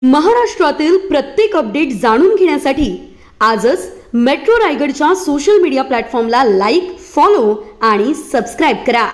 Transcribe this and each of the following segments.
महाराष्ट्रातील प्रत्येक अपडेट जाणून घेण्यासाठी आजच मेट्रो रायगडच्या सोशल मीडिया प्लॅटफॉर्मला लाईक, फॉलो आणि सबस्क्राइब करा।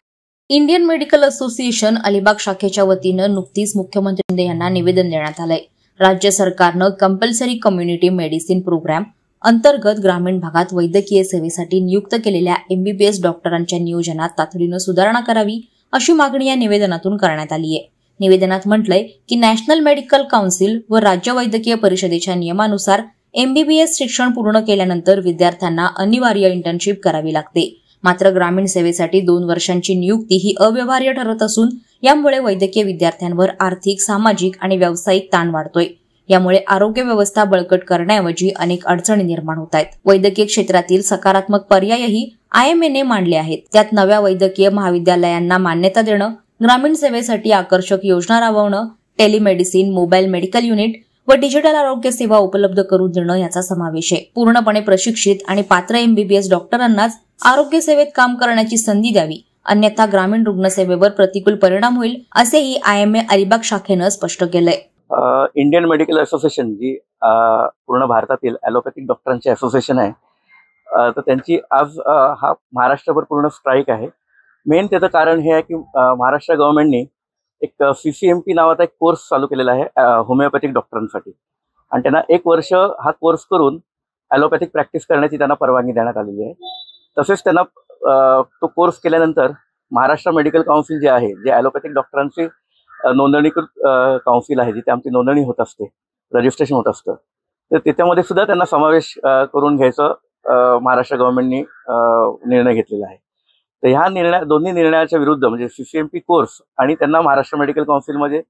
इंडियन मेडिकल असोसिएशन अलिबाग शाखेच्या वतीनं नुकतीच मुख्यमंत्री शिंदे यांना निवेदन देण्यात आलंय। राज्य सरकारनं कंपल्सरी कम्युनिटी मेडिसिन प्रोग्राम अंतर्गत ग्रामीण भागात वैद्यकीय सेवेसाठी नियुक्त केलेल्या एमबीबीएस डॉक्टरांच्या नियोजनात तातडीनं सुधारणा करावी अशी मागणी या निवेदनातून करण्यात आली आहे। निवेदनात म्हटलंय की नॅशनल मेडिकल काउन्सिल व राज्य वैद्यकीय परिषदेच्या नियमानुसार एमबीबीएस शिक्षण पूर्ण केल्यानंतर विद्यार्थ्यांना अनिवार्य इंटर्नशिप करावी लागते। मात्र ग्रामीण सेवेसाठी 2 वर्षांची नियुक्ती ही अव्यवहार्य ठरत असून यामुळे वैद्यकीय विद्यार्थ्यांवर आर्थिक, सामाजिक आणि व्यावसायिक ताण वाढतोय। यामुळे आरोग्य व्यवस्था बळकट करण्याऐवजी अनेक अडचणी निर्माण होत आहेत। वैद्यकीय क्षेत्रातील सकारात्मक पर्यायही आयएमएने मांडले आहेत। त्यात नव्या वैद्यकीय महाविद्यालयांना मान्यता देणं, ग्रामीण सेवेसाठी आकर्षक योजना राबवणं, टेलिमेडिसिन, मोबाईल मेडिकल युनिट व डिजिटल आरोग्य सेवा उपलब्ध करून देणं याचा समावेश आहे। पूर्णपणे प्रशिक्षित आणि पात्र एमबीबीएस डॉक्टरांनाच आरोग्य सेवेत काम करण्याची संधी द्यावी, अन्यथा ग्रामीण रुग्णसेवेवर प्रतिकूल परिणाम होईल असेही आयएमए अलिबाग शाखेनं स्पष्ट केलंय। इंडियन मेडिकल असोसिएशन जी पूर्ण भारतातील ॲलोपॅथिक डॉक्टरांची असोसिएशन आहे, तर त्यांची आज हा महाराष्ट्रभर पूर्ण स्ट्राईक आहे। मेन त्याचं कारण हे आहे की महाराष्ट्र गव्हर्नमेंटने एक CCMP नावाचा एक कोर्स चालू केलेला आहे होमिओपॅथिक डॉक्टरांसाठी, आणि त्यांना 1 वर्ष हा कोर्स करून ॲलोपॅथिक प्रॅक्टिस करण्याची त्यांना परवानगी देण्यात आलेली आहे। तसेच त्यांना तो कोर्स केल्यानंतर महाराष्ट्र मेडिकल काउन्सिल जे आहे, जे ॲलोपॅथिक डॉक्टरांची नोंदणीकृत काउन्सिल आहे, जिथे आमची नोंदणी होत असते, रजिस्ट्रेशन होत असतं, तर त्याच्यामध्ये सुद्धा त्यांना समावेश करून घ्यायचं महाराष्ट्र गव्हर्नमेंटने निर्णय घेतलेला आहे। तर ह्या दोन्ही निर्णयाच्या विरुद्ध, म्हणजे CCMP कोर्स आणि त्यांना महाराष्ट्र मेडिकल काउन्सिलमध्ये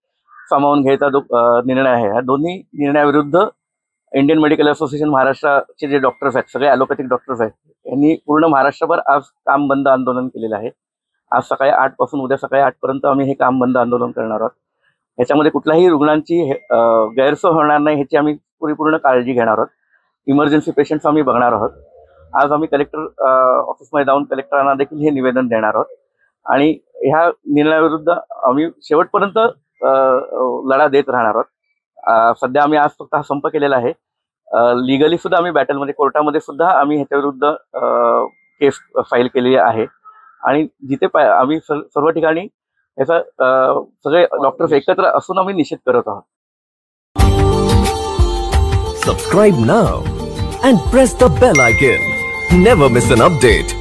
सामावून घ्यायचा जो निर्णय आहे, ह्या दोन्ही निर्णयाविरुद्ध इंडियन मेडिकल असोसिएशन महाराष्ट्राचे जे डॉक्टर्स आहेत, सगळे ॲलोपॅथिक डॉक्टर्स आहेत, यांनी पूर्ण महाराष्ट्रभर आज काम बंद आंदोलन केलेलं आहे। आज सकाळी 8 पासून उद्या सकाळी 8 पर्यंत आम्ही हे काम बंद आंदोलन करणार आहोत। याच्यामध्ये कुठल्याही रुग्णांची गैरसोय होणार नाही ह्याची आम्ही पूर्ण काळजी घेणार आहोत। इमर्जन्सी पेशंट्स आम्ही बघणार आहोत। आज आम्ही कलेक्टर ऑफिसमध्ये जाऊन कलेक्टरांना देखील हे निवेदन देणार आहोत आणि ह्या निर्णयाविरुद्ध आम्ही शेवटपर्यंत लढा देत राहणार आहोत। सध्या आम्ही आज फक्त हा संप केलेला आहे। लिगली सुद्धा आम्ही बॅटलमध्ये, कोर्टामध्ये सुद्धा आम्ही ह्याच्याविरुद्ध केस फाईल केलेली आहे आणि जिथे आम्ही सर्व ठिकाणी याचा सगळे डॉक्टर्स एकत्र असून आम्ही निषेध करत आहोत। Subscribe now and press the bell icon. Never miss an update.